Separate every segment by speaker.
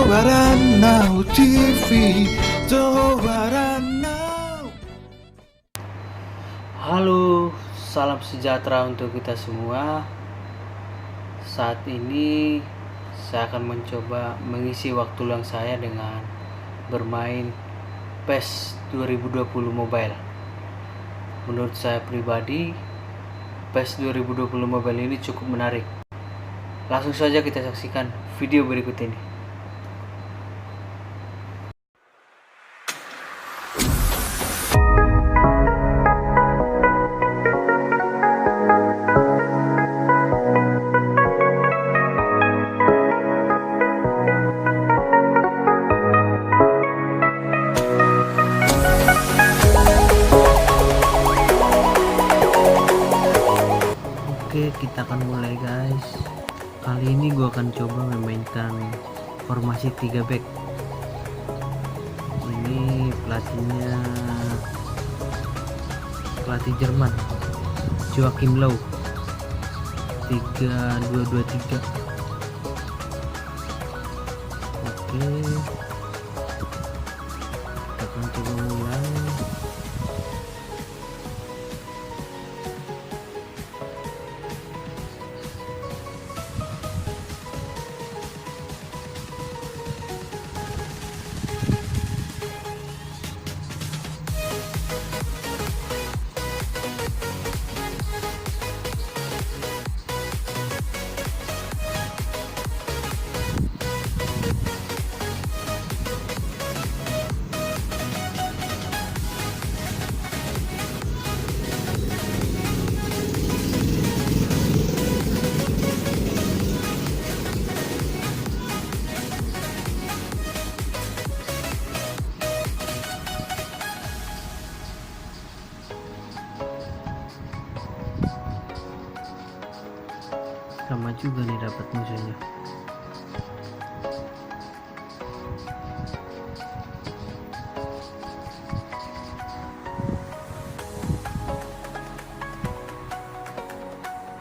Speaker 1: Baranau TV, Johor Baranau.
Speaker 2: Halo, salam sejahtera untuk kita semua. Saat ini saya akan mencoba mengisi waktu luang saya dengan bermain PES 2020 Mobile. Menurut saya pribadi, PES 2020 Mobile ini cukup menarik. Langsung saja kita saksikan video berikut ini. Oke, kita akan mulai guys. Kali ini gue akan coba memainkan formasi 3 back. Ini pelatih Jerman, Joachim Löw. 3-2-2-3. Oke, kita akan coba mulai. Lama juga nih dapat musuhnya.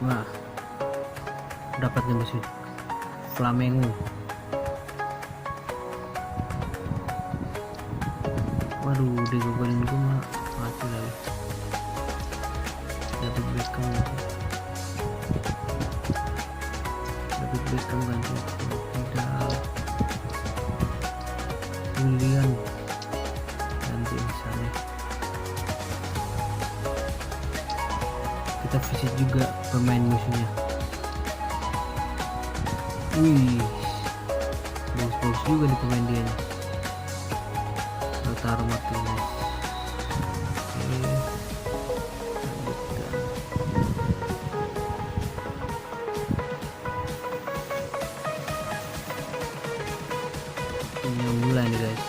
Speaker 2: Wah, dapat nih musuh Flamengo. Waduh, digogolin gue mati lagi. Dapat Beckham lagi. Beckham ganti tidak Willian ganti misalnya. Kita visit juga pemain musuhnya. Wih, bagus-bagus juga nih pemain dia nih. Lautaro Martinez. Oke, lanjutkan. Ini mulai nih guys.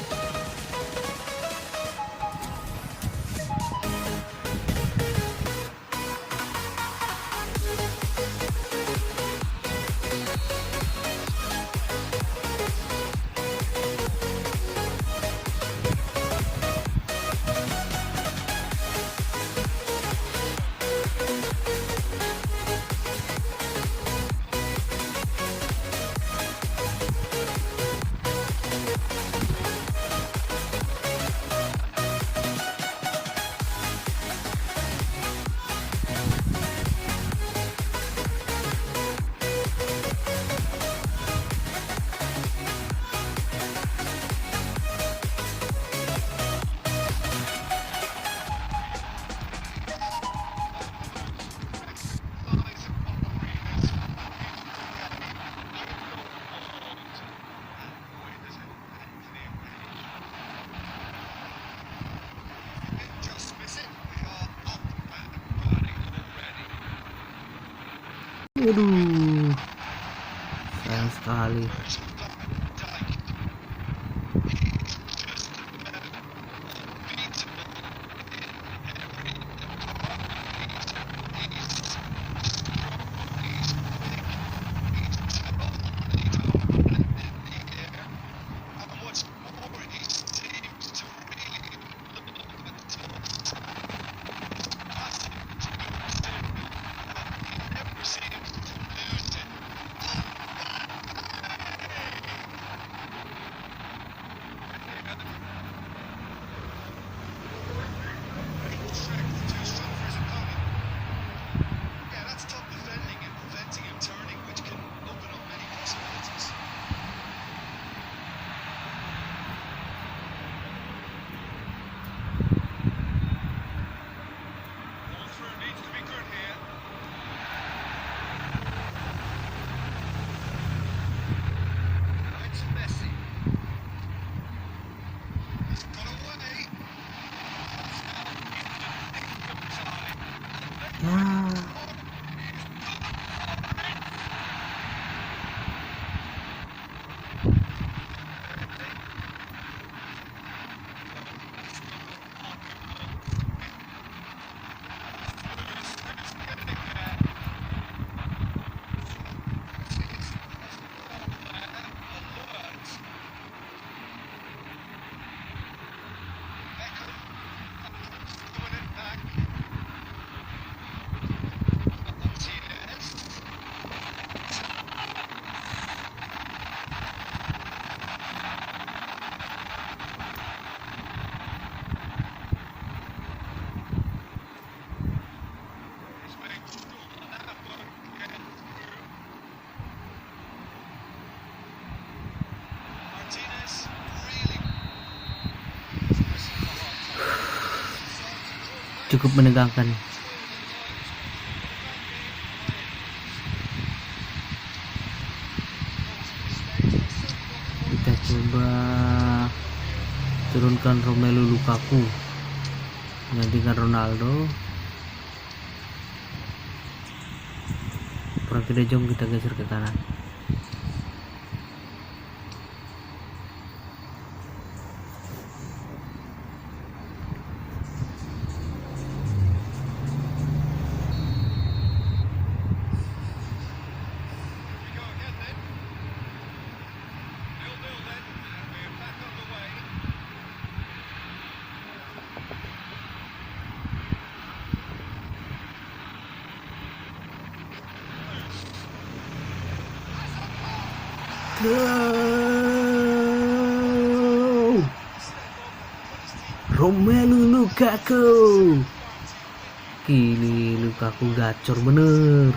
Speaker 2: Waduh, sayang sekali. cukup menegangkan. Kita coba turunkan Romelu Lukaku, menggantikan Ronaldo. Frankie de Jong kita geser ke kanan. Go! Romelu Lukaku. Kini Lukaku gacor bener.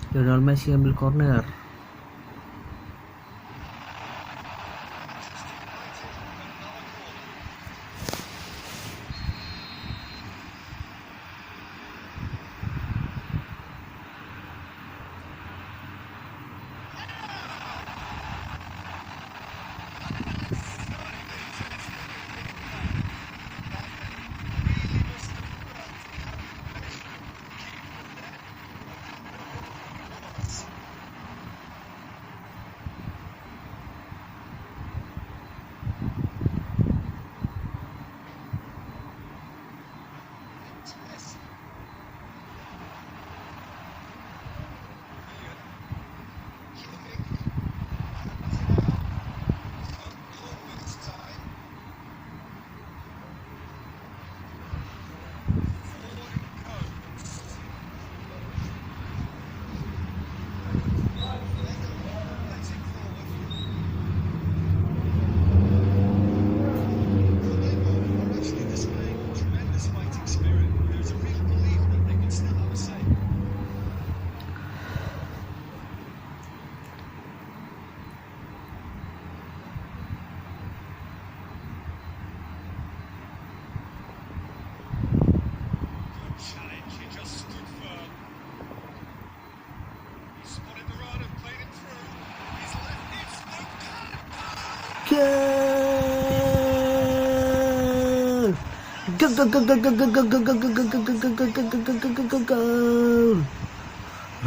Speaker 2: Lionel Messi ambil corner.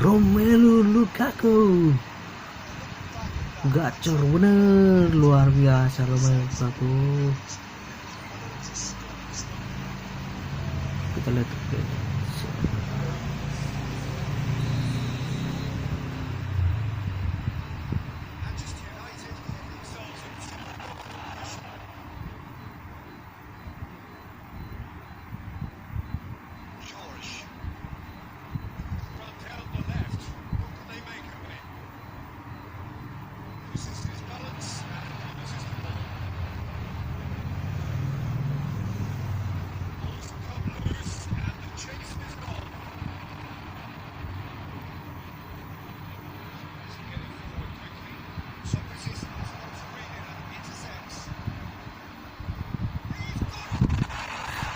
Speaker 2: Romelu Lukaku gacor bener, luar biasa Romelu Lukaku. Kita lihat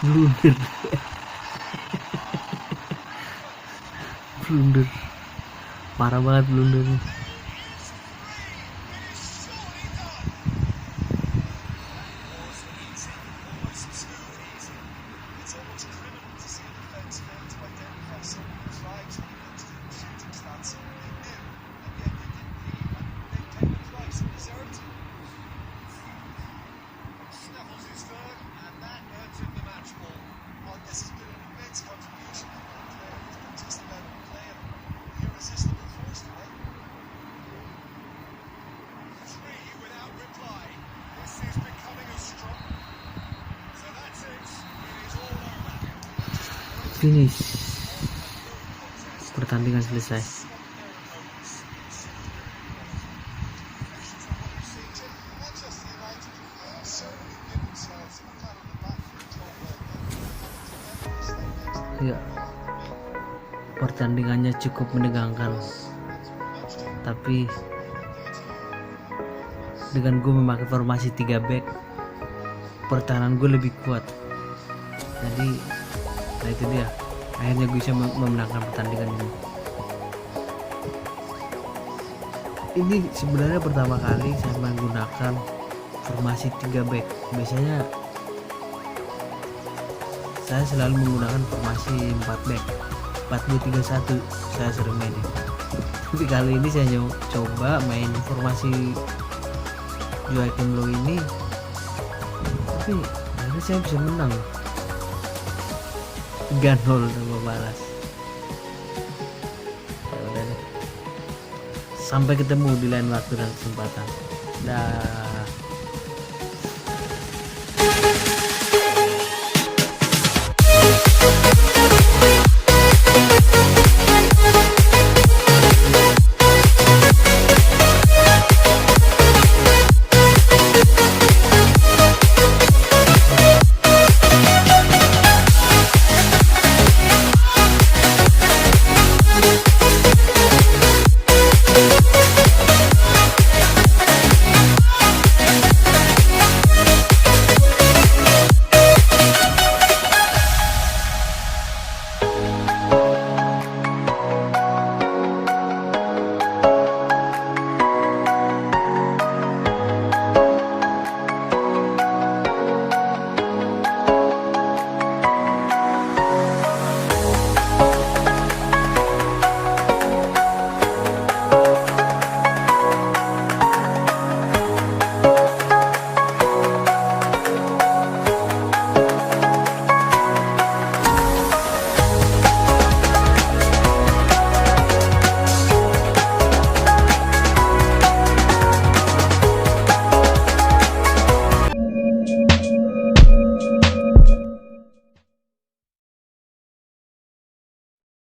Speaker 2: blunder. Blunder parah banget blundernya. finish. Pertandingan selesai. Ya, pertandingannya cukup menegangkan, tapi dengan gue memakai formasi 3 back, pertahanan gue lebih kuat. Jadi nah itu dia, akhirnya gue bisa memenangkan pertandingan ini. Ini sebenarnya pertama kali saya menggunakan formasi 3 back. Biasanya saya selalu menggunakan formasi 4 back, 4-2-3-1 saya sering mainin. Tapi kali ini saya coba main formasi Joachim Low ini, tapi akhirnya saya bisa menang 3-0 tanpa balas. Ya udah deh, sampai ketemu di lain waktu dan kesempatan. Dah.